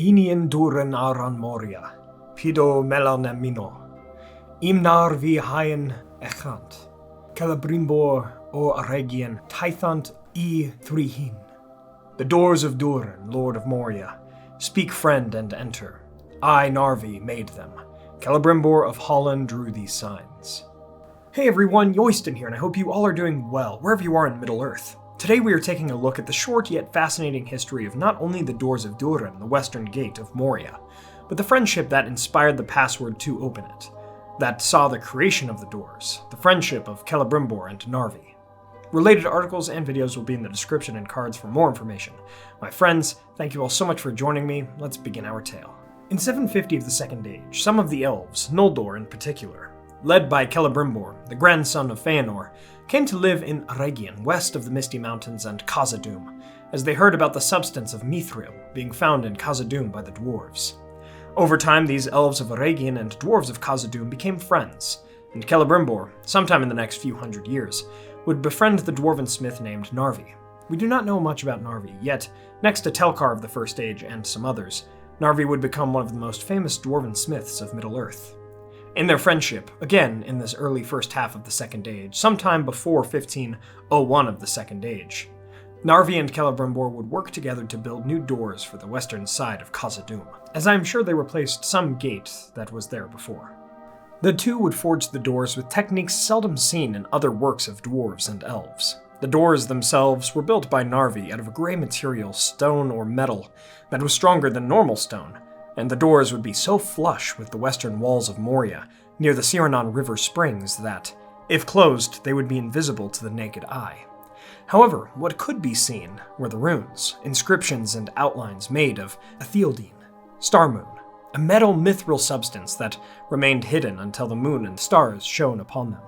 Inian Durin aran Moria, Pido melanemino, Im Narvi haen echant, Celebrimbor o Eregion Tythant e Thrihin. The Doors of Durin, Lord of Moria, speak friend and enter. I, Narvi, made them. Celebrimbor of Holland drew these signs. Hey everyone, Yoyston here, and I hope you all are doing well, wherever you are in Middle-earth. Today we are taking a look at the short yet fascinating history of not only the Doors of Durin, the western gate of Moria, but the friendship that inspired the password to open it, that saw the creation of the doors, the friendship of Celebrimbor and Narvi. Related articles and videos will be in the description and cards for more information. My friends, thank you all so much for joining me. Let's begin our tale. In 750 of the Second Age, some of the elves, Noldor in particular, led by Celebrimbor, the grandson of Feanor, came to live in Eregion, west of the Misty Mountains and Khazad-dûm, as they heard about the substance of Mithril being found in Khazad-dûm by the dwarves. Over time, these Elves of Eregion and Dwarves of Khazad-dûm became friends, and Celebrimbor, sometime in the next few hundred years, would befriend the dwarven smith named Narvi. We do not know much about Narvi, yet, next to Telkar of the First Age and some others, Narvi would become one of the most famous dwarven smiths of Middle-earth. In their friendship, again in this early first half of the Second Age, sometime before 1501 of the Second Age, Narvi and Celebrimbor would work together to build new doors for the western side of Khazad-dûm, as I am sure they replaced some gate that was there before. The two would forge the doors with techniques seldom seen in other works of dwarves and elves. The doors themselves were built by Narvi out of a gray material, stone or metal, that was stronger than normal stone, and the doors would be so flush with the western walls of Moria, near the Siranon River springs, that, if closed, they would be invisible to the naked eye. However, what could be seen were the runes, inscriptions and outlines made of Atheldine, star moon, a metal mithril substance that remained hidden until the moon and stars shone upon them,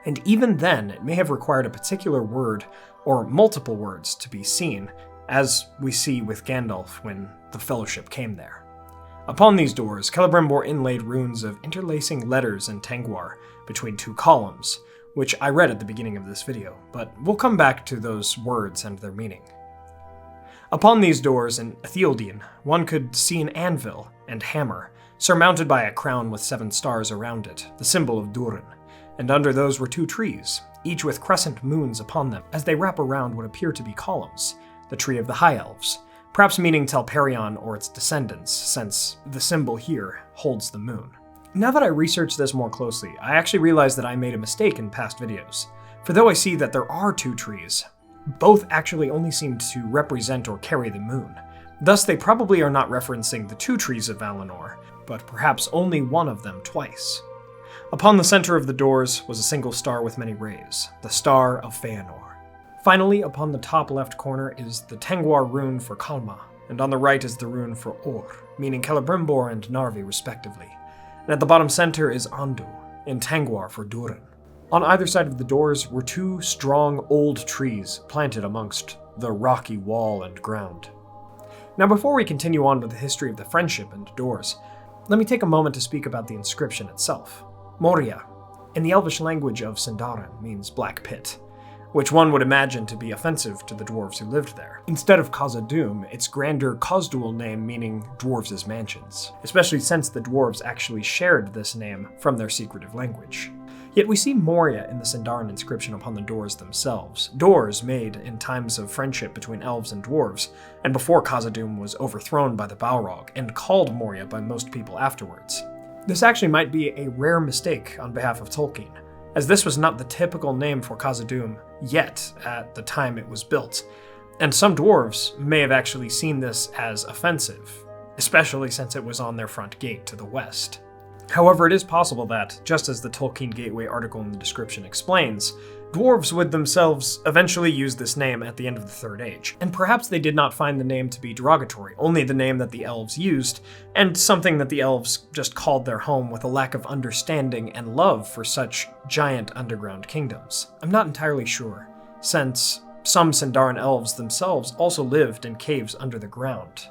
and even then it may have required a particular word or multiple words to be seen, as we see with Gandalf when the Fellowship came there. Upon these doors, Celebrimbor inlaid runes of interlacing letters in Tengwar between two columns, which I read at the beginning of this video, but we'll come back to those words and their meaning. Upon these doors in Atheldine, one could see an anvil and hammer, surmounted by a crown with 7 stars around it, the symbol of Durin, and under those were 2 trees, each with crescent moons upon them, as they wrap around what appear to be columns, the tree of the High Elves, perhaps meaning Telperion or its descendants, since the symbol here holds the moon. Now that I researched this more closely, I actually realized that I made a mistake in past videos. For though I see that there are 2 trees, both actually only seem to represent or carry the moon. Thus they probably are not referencing the 2 trees of Valinor, but perhaps only one of them twice. Upon the center of the doors was a single star with many rays, the Star of Feanor. Finally, upon the top left corner is the Tengwar rune for Kalma, and on the right is the rune for Or, meaning Celebrimbor and Narvi respectively. And at the bottom center is Andu, in Tengwar for Durin. On either side of the doors were 2 strong old trees planted amongst the rocky wall and ground. Now before we continue on with the history of the friendship and doors, let me take a moment to speak about the inscription itself. Moria, in the Elvish language of Sindarin, means black pit, which one would imagine to be offensive to the dwarves who lived there. Instead of Khazad-dûm, its grander Khazad-dûl name meaning dwarves' mansions, especially since the dwarves actually shared this name from their secretive language. Yet we see Moria in the Sindarin inscription upon the doors themselves, doors made in times of friendship between elves and dwarves, and before Khazad-dûm was overthrown by the Balrog and called Moria by most people afterwards. This actually might be a rare mistake on behalf of Tolkien, as this was not the typical name for Khazad-dûm yet at the time it was built, and some dwarves may have actually seen this as offensive, especially since it was on their front gate to the west. However, it is possible that, just as the Tolkien Gateway article in the description explains, dwarves would themselves eventually use this name at the end of the Third Age, and perhaps they did not find the name to be derogatory, only the name that the elves used, and something that the elves just called their home with a lack of understanding and love for such giant underground kingdoms. I'm not entirely sure, since some Sindarin elves themselves also lived in caves under the ground.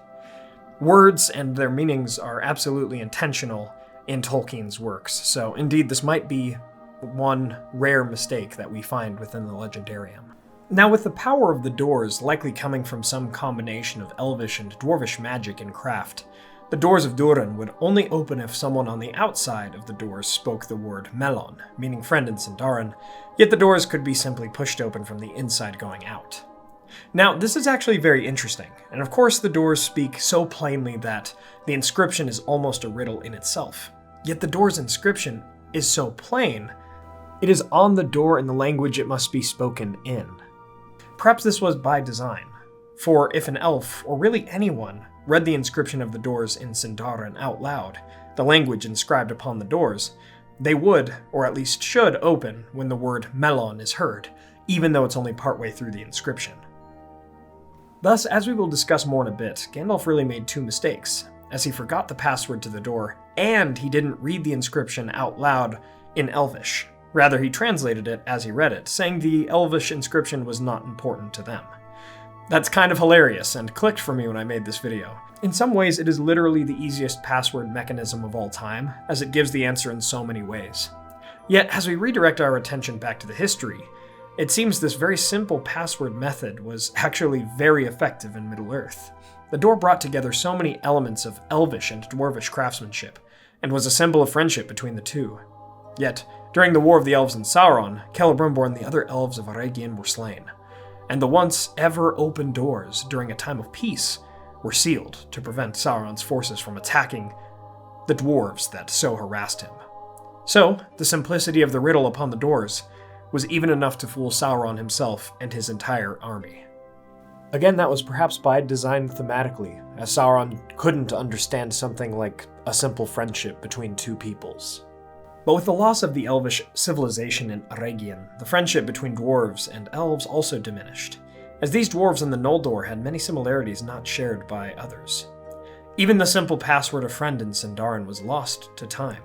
Words and their meanings are absolutely intentional in Tolkien's works, so indeed this might be one rare mistake that we find within the legendarium. Now, with the power of the doors likely coming from some combination of elvish and dwarvish magic and craft, The Doors of Durin would only open if someone on the outside of the doors spoke the word melon, meaning friend in Sindarin, yet the doors could be simply pushed open from the inside going out. Now, this is actually very interesting, and of course the doors speak so plainly that the inscription is almost a riddle in itself. Yet the door's inscription is so plain, it is on the door in the language it must be spoken in. Perhaps this was by design, for if an elf, or really anyone, read the inscription of the doors in Sindarin out loud, the language inscribed upon the doors, they would, or at least should, open when the word melon is heard, even though it's only partway through the inscription. Thus, as we will discuss more in a bit, Gandalf really made two mistakes, as he forgot the password to the door, and he didn't read the inscription out loud in Elvish. Rather, he translated it as he read it, saying the Elvish inscription was not important to them. That's kind of hilarious, and clicked for me when I made this video. In some ways, it is literally the easiest password mechanism of all time, as it gives the answer in so many ways. Yet, as we redirect our attention back to the history, it seems this very simple password method was actually very effective in Middle-earth. The door brought together so many elements of Elvish and Dwarvish craftsmanship, and was a symbol of friendship between the two. Yet, during the War of the Elves and Sauron, Celebrimbor and the other Elves of Eregion were slain, and the once ever open doors during a time of peace were sealed to prevent Sauron's forces from attacking the dwarves that so harassed him. So, the simplicity of the riddle upon the doors was even enough to fool Sauron himself and his entire army. Again, that was perhaps by design thematically, as Sauron couldn't understand something like a simple friendship between two peoples. But with the loss of the Elvish civilization in Eregion, the friendship between dwarves and elves also diminished, as these dwarves in the Noldor had many similarities not shared by others. Even the simple password of friend in Sindarin was lost to time,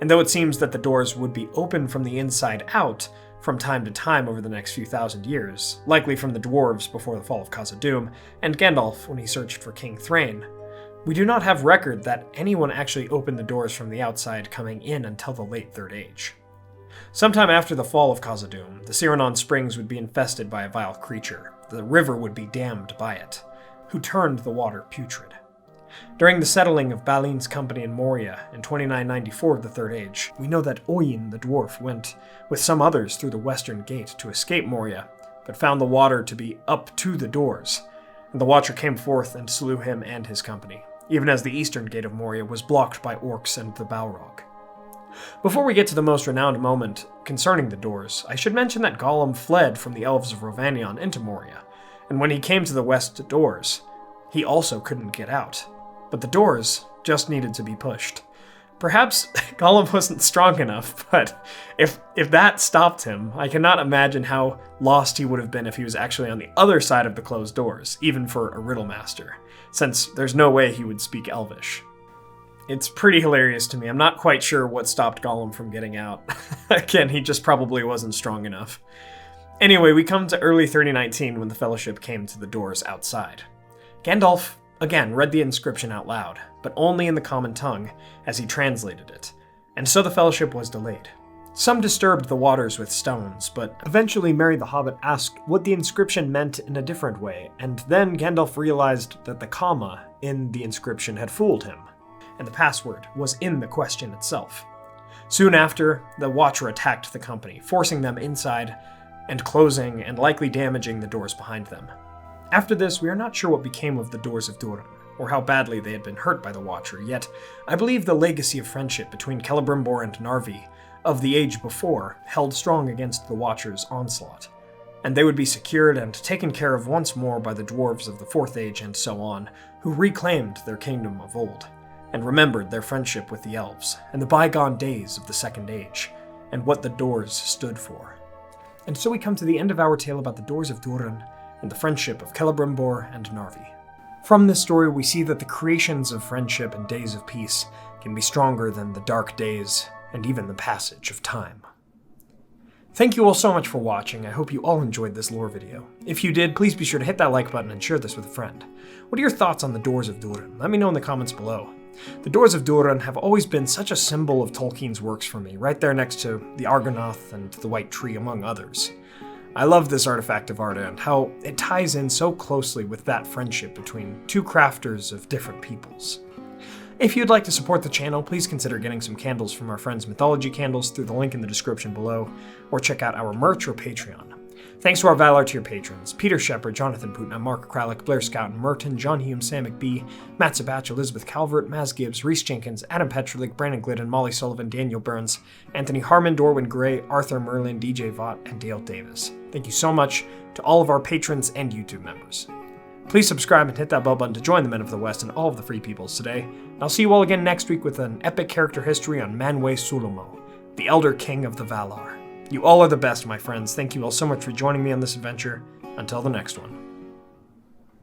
and though it seems that the doors would be open from the inside out from time to time over the next few thousand years, likely from the dwarves before the fall of Khazad-dûm, and Gandalf when he searched for King Thrain, we do not have record that anyone actually opened the doors from the outside coming in until the late Third Age. Sometime after the fall of Khazad-dûm, the Siranon Springs would be infested by a vile creature. The river would be dammed by it, who turned the water putrid. During the settling of Balin's company in Moria in 2994 of the Third Age, we know that Oyin the dwarf went with some others through the western gate to escape Moria, but found the water to be up to the doors, and the Watcher came forth and slew him and his company, even as the eastern gate of Moria was blocked by orcs and the Balrog. Before we get to the most renowned moment concerning the doors, I should mention that Gollum fled from the Elves of Rhovanion into Moria, and when he came to the west doors, he also couldn't get out. But the doors just needed to be pushed. Perhaps Gollum wasn't strong enough, but if that stopped him, I cannot imagine how lost he would have been if he was actually on the other side of the closed doors, even for a riddle master, since there's no way he would speak Elvish. It's pretty hilarious to me. I'm not quite sure what stopped Gollum from getting out. Again, he just probably wasn't strong enough. Anyway, we come to early 3019 when the Fellowship came to the doors outside. Gandalf again read the inscription out loud, but only in the common tongue as he translated it, and so the Fellowship was delayed. Some disturbed the waters with stones, but eventually Merry the Hobbit asked what the inscription meant in a different way, and then Gandalf realized that the comma in the inscription had fooled him, and the password was in the question itself. Soon after, the Watcher attacked the company, forcing them inside and closing and likely damaging the doors behind them. After this, we are not sure what became of the Doors of Durin, or how badly they had been hurt by the Watcher, yet I believe the legacy of friendship between Celebrimbor and Narvi of the age before held strong against the Watcher's onslaught, and they would be secured and taken care of once more by the dwarves of the Fourth Age and so on, who reclaimed their kingdom of old, and remembered their friendship with the elves, and the bygone days of the Second Age, and what the doors stood for. And so we come to the end of our tale about the Doors of Durin, and the friendship of Celebrimbor and Narvi. From this story, we see that the creations of friendship and days of peace can be stronger than the dark days and even the passage of time. Thank you all so much for watching. I hope you all enjoyed this lore video. If you did, please be sure to hit that like button and share this with a friend. What are your thoughts on the Doors of Durin? Let me know in the comments below. The Doors of Durin have always been such a symbol of Tolkien's works for me, right there next to the Argonath and the White Tree, among others. I love this artifact of Arda and how it ties in so closely with that friendship between two crafters of different peoples. If you'd like to support the channel, please consider getting some candles from our friends Mythologie Candles through the link in the description below, or check out our merch or Patreon. Thanks to our Valor tier patrons, Peter Shepard, Jonathan Putna, Mark Kralik, Blair Scout, Merton, John Hume, Sam McBee, Matt Sabach, Elizabeth Calvert, Maz Gibbs, Reese Jenkins, Adam Petrolik, Brandon Glidden, Molly Sullivan, Daniel Burns, Anthony Harmon, Dorwin Gray, Arthur Merlin, DJ Vaught, and Dale Davis. Thank you so much to all of our patrons and YouTube members. Please subscribe and hit that bell button to join the Men of the West and all of the Free Peoples today. And I'll see you all again next week with an epic character history on Manwë Sulamo, the Elder King of the Valar. You all are the best, my friends. Thank you all so much for joining me on this adventure. Until the next one.